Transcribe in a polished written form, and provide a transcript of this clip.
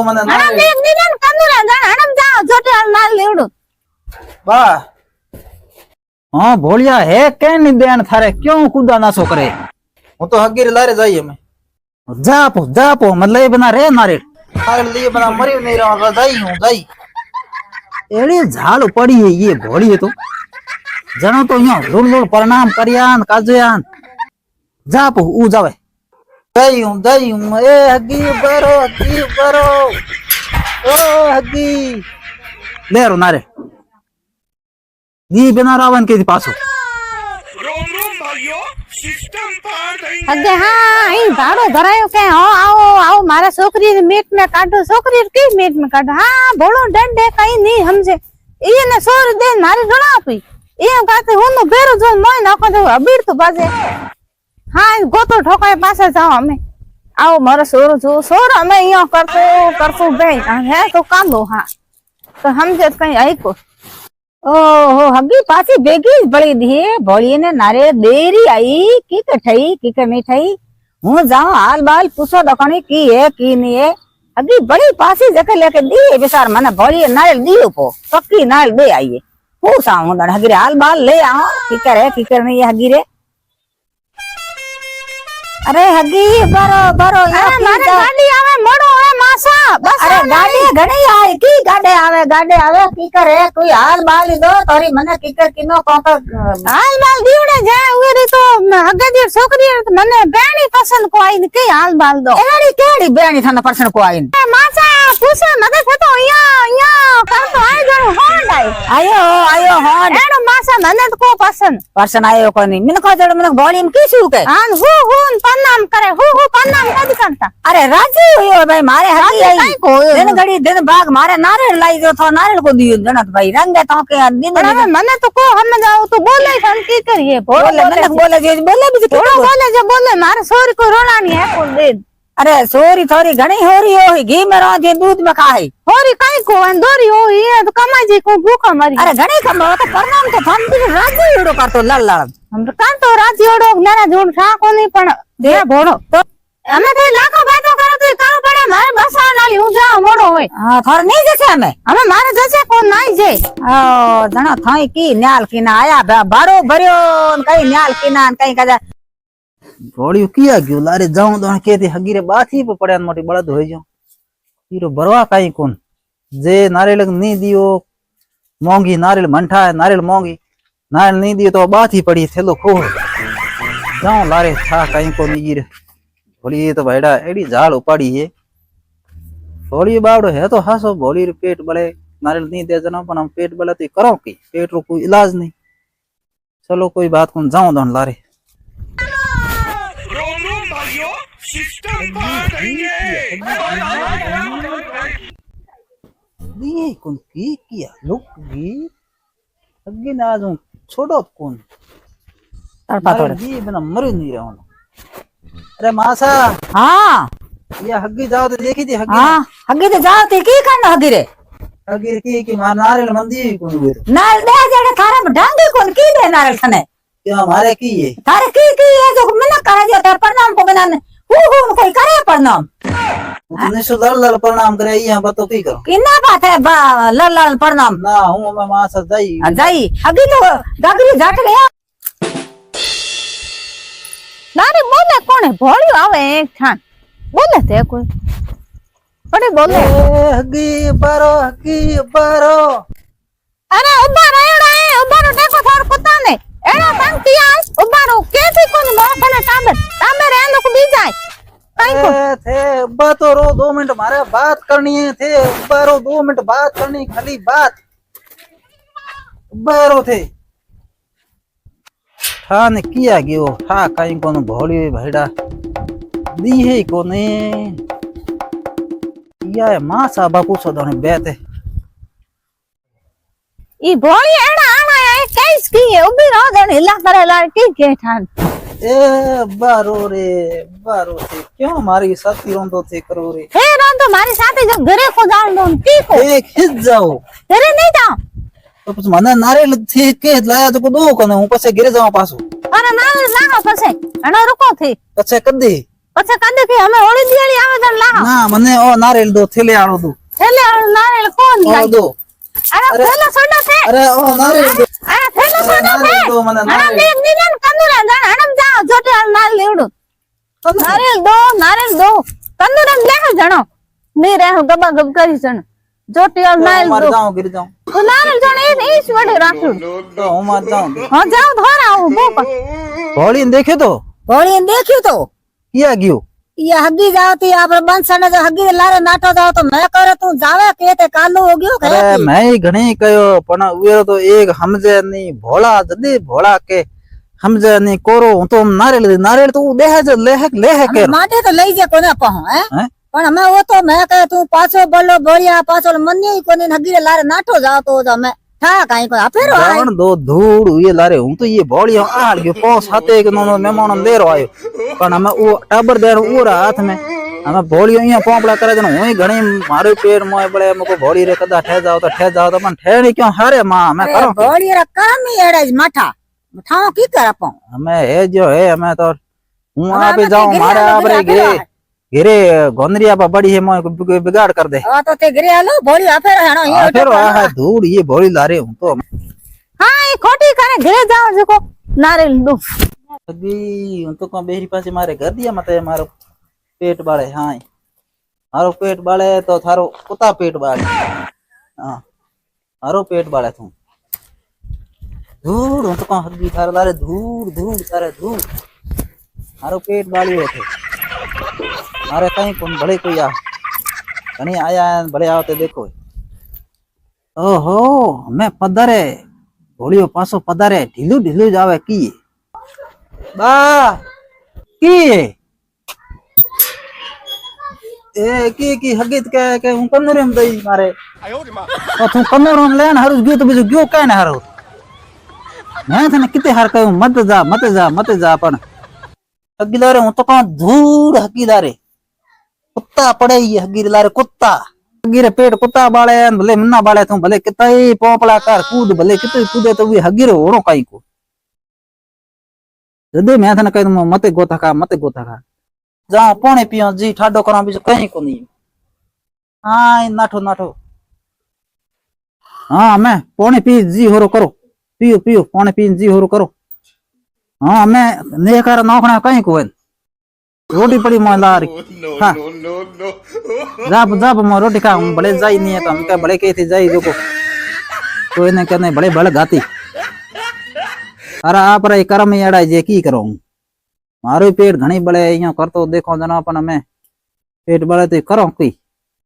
મને હણમ એક દિન કંદુરા જાણ હણમ જાઓ જોટે નાલ લેવડો બા हाँ भोलिया है के नहीं देन थारे क्यों कूदा नासो करे હું તો હગીર લારે જઈએ અમે जा पो मतलब बना रे नारे તારે लिए બના મરી નહીં રહો જઈ હું જઈ एड़ी झाल पड़ी है ये भोली है तो जनो तो यो लुल लुल प्रणाम करियान काजयान जा पो ऊ जावे જઈ હું એ હગી બરો ઓ હગી ले रो नारे नी बिना रावण के पासो અગે હા અહીં ભાડો ભરાયો કે હો આવો આવો મારા છોકરી મીટ મે કાઢો છોકરી કી મીટ મે કાઢો હા ભોળો ડંડે કઈ નહીં સમજે એને સોર દે મારી ગણા આપી એમ કાતે હું નો બેરો જો મોય નાખો દે અબીડ તો બાજે હા ગોતો ઠોકાય પાસે જાઓ અમે આવો મારો સોરો જો સોર અમે અહીંયા કરતો બે હે તો કાંદો હા તો સમજે કઈ આઈકો ओहो हगी पासी बेगी बड़ी दी भोली ने नारे देरी आई की कठई की कमी ठई हूं जाऊं हाल बाल पूछो दकणी की है की नहीं है हगी बड़ी पासी जके लेके दी बेचार मने भोली नारे दियो पो पक्की नाल दे आईए पूछा हूं दण हगी हाल बाल ले आओ की करे नहीं है हगी रे अरे हगी बरो यार मारे गाड़ी आवे मोड़ो है मासा बस अरे गाड़ी घणी आए की गाड़े आवे की करे कोई हाल बाल दो तोरी मने की कर किनो कोक हाल बाल दीवड़े जाए उरी तो हगे दी छोकरी मने बेणी पसंद को आई की हाल बाल दो एड़ी केड़ी बेणी थाने पसंद को आई मासा पूछे मगे तो या कर तो आए जण होंड आयो होंड एड़ो मासा मने को पसंद आयो कोनी मिन को जड़ मने बॉडी में की छु के हां हु प्रणाम करे हु प्रणाम कदी करता अरे राजी होयो भाई मारे हगी आई दिन घड़ी दिन भाग मारे नारियल लाई जो था नारियल को दियो जनत भाई रंगे तो के दिन अरे मने तो को हम जाओ तो बोले हम की करिए बोले मने बोले जे बोले भी थोड़ा बोले जे बोले मारे सोरी को रोलानी है को दे अरे सोरी थोड़ी घणी हो रही हो घी में रहो जे दूध में खाए होरी काई को अंदोरी हो ये तो कमाई जी को भूखा मरी अरे घणी कमा तो प्रणाम तो थम भी राजी एड़ो करतो लड़ हम कान तो राजी एड़ो नारा जोन खा कोनी पण दे भोड़ो तो અમે તો લાખો બાતો કરો તો કામ પડે મારે બસા નાલી હું જા મોડો હોય હા થોર નહીં જશે અમે મારે જશે કોણ નહીં જે ઓ જણા થાઈ કી ન્યાલ કી ના આયા ભાડો ભર્યો કઈ ન્યાલ કી ના કઈ કજા भोली किया गयो लारे जाऊं दण के ती हगी रे बाथी पे पड़े मोटी बळद होई जो हीरो भरवा काई कोन जे नारियल नी दियो मोंगी नारियल मंठा नारियल मोंगी नारियल नी दियो तो बाथी पड़ी थेलो खो जाऊं लारे था काई कोन ईर भोली तो भाईडा एडी झाड़ उपाड़ी है भोली बावड़ो है तो हासो भोली रे पेट बळे नारियल नी दे जना पण हम पेट बळे तो करो की पेट रो कोई इलाज नहीं चलो कोई बात कोन जाऊं दण लारे ये कौन की किया लुक भी अगे ना जो छोड़ो कौन तड़पा तोड़े जी बना मर नहीं रहा हूं अरे मासा हां ये हग्गी जाओ तो देखी थी हग्गी हां हग्गी तो जाओ ते की करना हग्गी रे हग्गी की मार नारियल मंदी कौन हुए नाल दे जड़े थारा ढंगे कौन की दे नारियल थने क्या हमारे की है थारे की है जो मना करा जो ते प्रणाम को बिना हु कोई करे प्रणाम तुमने सो लल प्रणाम करे यहां बतो की करो किना बात है लल प्रणाम ना हूं मैं मासा जाई हगी तो गागरी जाट गया लारे बोले कौन है भोलियो आवे एक ठान बोले थे कोई बड़े बोले हगी बारो अरे उबारो देखो थार कुत्ता ने एड़ा पंक्ति आस उबारो केसी कोन मोकने तांबे रहनो को बी जाए काई को थे बातो रो 2 मिनट मारे बात करनी है थे बारो 2 मिनट बात करनी खाली बात बारो थे ठाने किया गयो हा काई कोन भोली भाईडा दी है कोने या मासा बापू सदने बेते ई भोली एड़ा आना है कैस की है उबी रो दन हिला करे ला की के ठान ए बारो थे क्यों मारी साथी रोंदो थे करो रे हे रोंदो मारी साथे जो घरे को जान दो की को ए खिस जाओ घरे नहीं जाओ तो कुछ मने नारियल थे के लाया तो को दो कने हूं पछे गिरे जावा पासो अरे नारियल लागा पछे अने रुको थी पछे कदी પછી કદે કે અમે હોળી દિવાળી આવે તો લાવ ના મને ઓ નારિયેળ દો થેલે આણો દો થેલે નારિયેળ કોણ ઓ લાય દો અરે થેલો સોડા છે અરે ઓ નારિયેળ દો અરે થેલો સોડા છે નારિયેળ દો મને અરે નારિયેળ દેખ દીને કંદુરા જાણ હણમ જાઓ જોટે નાલ લેવડું નારિયેળ દો કંદુરા દેખ જણો ની રહે ગબા ગબ કરી જણ જોટે નાલ માર દો જાઉં ગીર જાઉં તો નારિયેળ જણ એ ઈસ વડે રાખ્યું તો હું માર જાઉં હા જાઓ ધોરા આવું બોપ હોળી દેખ્યો તો હોળી દેખ્યું તો ક્યાં ગયો ये हगी जाती आपरे बंसने जो हगी लारे नाटो जाओ तो मैं करे तू जावे केते कालू हो गयो अरे मैं ही घणी कयो पण उयो तो एक हमजे नहीं भोला जदी भोला के हमजे नहीं कोरो हूं तो नारियल तो देह ज लेह के माटे तो लई जे कोने पहो हैं पण हमें वो तो मैं कहे तू पाछो बोलो बोलिया पाछो मन्नी कोनी हगी लारे नाटो जाओ तो जो मैं था काई को अफेरो आए जान दो धूड़ ये लारे हूं तो ये भोली आड़ गयो पांच सात एक नो मेहमान दे रो आयो पण हमें वो टाबर दे रो हाथ में हमें भोली यहाँ पोपड़ा करे जन हुई घणी मारे पेड़ मोय बड़े मको भोली रे कदा ठे जाओ तो मन ठे नहीं क्यों हारे मां मैं करो भोली रे काम ही एड़े माठा ठाओ की कर अपो हमें है जो है हमें तो हूं आप जाऊं मारे आपरे घरे गोंदरिया पर बड़ी है मोय बिगाड़ कर दे हां तो ते घरे आलो भोली अफेरो हणो ये फिर आ धूड़ ये भोली लारे हूं तो हां ये खोटी करे घरे जाओ जको नारियल दो अभी हूं तो को बेरी पासे मारे घर दिया मते मारो पेट बाळे हां मारो पेट बाळे तो थारो कुत्ता पेट बाळे हां मारो पेट बाळे तू धूड़ हूं तो को हगी थारे लारे धूड़ तारे धूड़ मारो पेट बाળી थे मारे कहीं कौन भले कोई आ कहीं आया भले आओ तो देखो ओहो मैं पधारे भोलियो पासो पधारे ढीलू जावे की बा की ए की हगीत के हूं कन्नूरम दई मारे ओ तू कन्नूरम लेन हरु गयो तो बिजो गयो काने हरु मैं थने किते हार कहूं मत जा पण हगीदारे हूं तो का धूड़ हगीदारे कुत्ता पड़े ये हगीर लारे कुत्ता हगीरे पेट कुत्ता बाळे भले मन्ना बाळे तू भले कितई पोपला कर कूद भले कितई कूदे तो भी हगीर ओरो काई को जदे मैं थने कहूं मते गोथा खा जा पानी पियो जी ठाडो करा भी कहीं को नहीं हां नाठो हां मैं पानी पी जी होरो करो पियो पानी पी जी होरो करो हां मैं ने कर नौखना कहीं को रोटी पड़ी मोलार हां जाप मो रोटी खा बड़े जाई नहीं है तो हम क्या बड़े के थी जाई देखो कोई ने कहने बड़े बल गाती अरे आप रे कर्म एड़ा जे की करो मारो पेट घणी बड़े यहाँ कर तो देखो जना अपन में पेट बड़े तो करो कोई